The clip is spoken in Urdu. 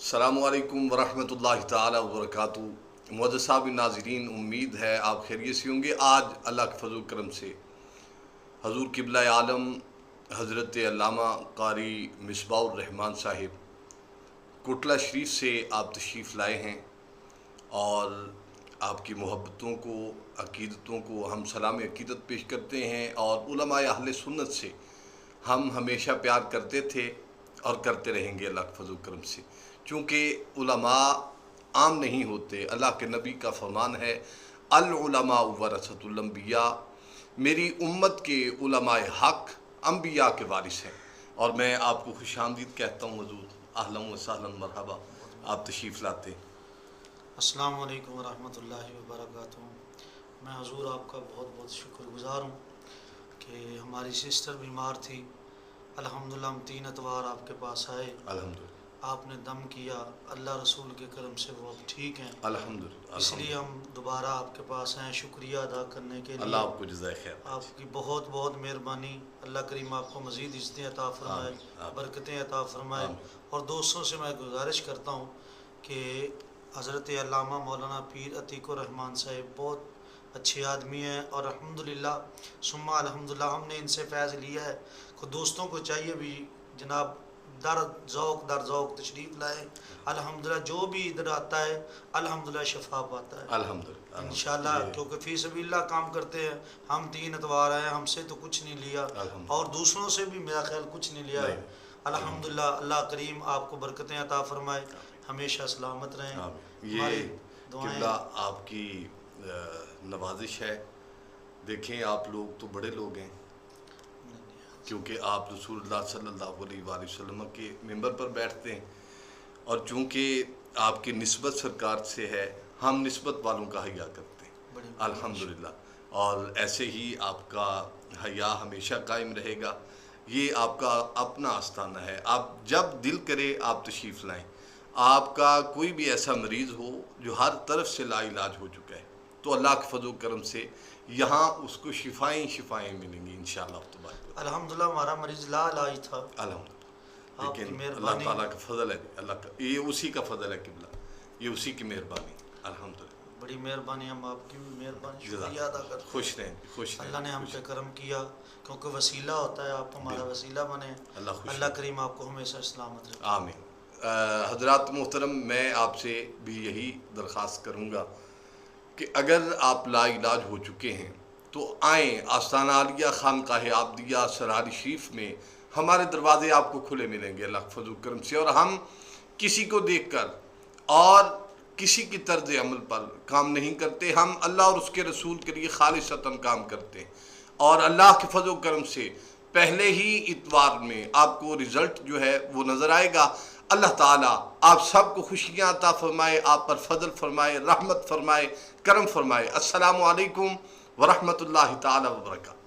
السلام علیکم ورحمۃ اللہ تعالی وبرکاتہ۔ معزز صاحب ناظرین، امید ہے آپ خیریت سے ہوں گے۔ آج اللہ کے فضل و کرم سے حضور قبلہ عالم حضرت علامہ قاری مصباح الرحمان صاحب کوٹلہ شریف سے آپ تشریف لائے ہیں اور آپ کی محبتوں کو، عقیدتوں کو ہم سلام عقیدت پیش کرتے ہیں، اور علماء اہل سنت سے ہم ہمیشہ پیار کرتے تھے اور کرتے رہیں گے اللہ کے فضل و کرم سے، چونکہ علماء عام نہیں ہوتے۔ اللہ کے نبی کا فرمان ہے العلماء ورثۃ الانبیاء، میری امت کے علماء حق انبیاء کے وارث ہیں، اور میں آپ کو خوش آمدید کہتا ہوں حضور، اہلا و سہلا مرحبا، آپ تشریف لاتے ہیں۔ السلام علیکم ورحمۃ اللہ وبرکاتہ۔ میں حضور آپ کا بہت بہت شکر گزار ہوں کہ ہماری سسٹر بیمار تھی، الحمدللہ ہم 3 اتوار آپ کے پاس آئے، الحمدللہ آپ نے دم کیا، اللہ رسول کے کرم سے وہ اب ٹھیک ہیں۔ الحمدللہ اس لیے ہم دوبارہ آپ کے پاس آئے شکریہ ادا کرنے کے لیے۔ اللہ آپ کو جزائے خیر، آپ کی بہت بہت مہربانی، اللہ کریم آپ کو مزید عزتیں عطا فرمائے، آمین۔ برکتیں عطا فرمائے۔ آمین۔ اور دوستوں سے میں گزارش کرتا ہوں کہ حضرت علامہ مولانا پیر عتیق الرحمان صاحب بہت اچھے آدمی ہیں، اور الحمدللہ ثم الحمدللہ ہم نے ان سے فیض لیا ہے۔ تو دوستوں کو چاہیے بھی جناب در ذوق تشریف لائے، الحمدللہ جو بھی ادھر آتا ہے الحمدللہ شفا پاتا ہے الحمدللہ انشاءاللہ، کیونکہ فی سبیل اللہ کام کرتے ہیں۔ ہم 3 اتوار آئے، ہم سے تو کچھ نہیں لیا اور دوسروں سے بھی میرا خیال کچھ نہیں لیا ہے۔ الحمدللہ اللہ کریم آپ کو برکتیں عطا فرمائے، ہمیشہ سلامت رہیں۔ یہ قبلہ آپ کی نوازش ہے۔ دیکھیں آپ لوگ تو بڑے لوگ ہیں، کیونکہ آپ رسول اللہ صلی اللہ علیہ وآلہ وسلم کے ممبر پر بیٹھتے ہیں، اور چونکہ آپ کی نسبت سرکار سے ہے، ہم نسبت والوں کا حیا کرتے ہیں الحمدللہ، اور ایسے ہی آپ کا حیا ہمیشہ قائم رہے گا۔ یہ آپ کا اپنا آستانہ ہے، آپ جب دل کرے آپ تشریف لائیں۔ آپ کا کوئی بھی ایسا مریض ہو جو ہر طرف سے لا علاج ہو چکا ہے، تو اللہ کے فضل و کرم سے یہاں اس کو شفائیں ملیں گی انشاءاللہ تبارک۔ الحمدللہ ہمارا مریض لا علاج تھا، الحمدللہ، آپ کی لیکن اللہ مہربانی، تعالیٰ کا فضل ہے، اللہ کا، یہ اسی کا فضل ہے قبلہ، یہ اسی کی مہربانی الحمدللہ۔ بڑی مہربانی، ہم آپ کی بھی مہربانی شکریہ ادا کرتے ہیں۔ خوش رہیں، خوش رہیں، اللہ نے ہم پہ کرم کیا، کیونکہ وسیلہ ہوتا ہے، آپ ہمارا وسیلہ بنے۔ اللہ کریم آپ کو ہمیشہ سلامت رکھے، آمین۔ حضرات محترم، میں آپ سے بھی یہی درخواست کروں گا کہ اگر آپ لا علاج ہو چکے ہیں تو آئیں آستانہ عالیہ خانقاہ عابدیہ سراری شریف میں، ہمارے دروازے آپ کو کھلے ملیں گے اللہ کے فضل و کرم سے، اور ہم کسی کو دیکھ کر اور کسی کی طرز عمل پر کام نہیں کرتے، ہم اللہ اور اس کے رسول کے لیے خالصتاً کام کرتے ہیں، اور اللہ کے فضل و کرم سے پہلے ہی اتوار میں آپ کو رزلٹ جو ہے وہ نظر آئے گا۔ اللہ تعالیٰ آپ سب کو خوشیاں عطا فرمائے، آپ پر فضل فرمائے، رحمت فرمائے، کرم فرمائے۔ السلام علیکم ورحمۃ اللہ تعالی وبرکاتہ۔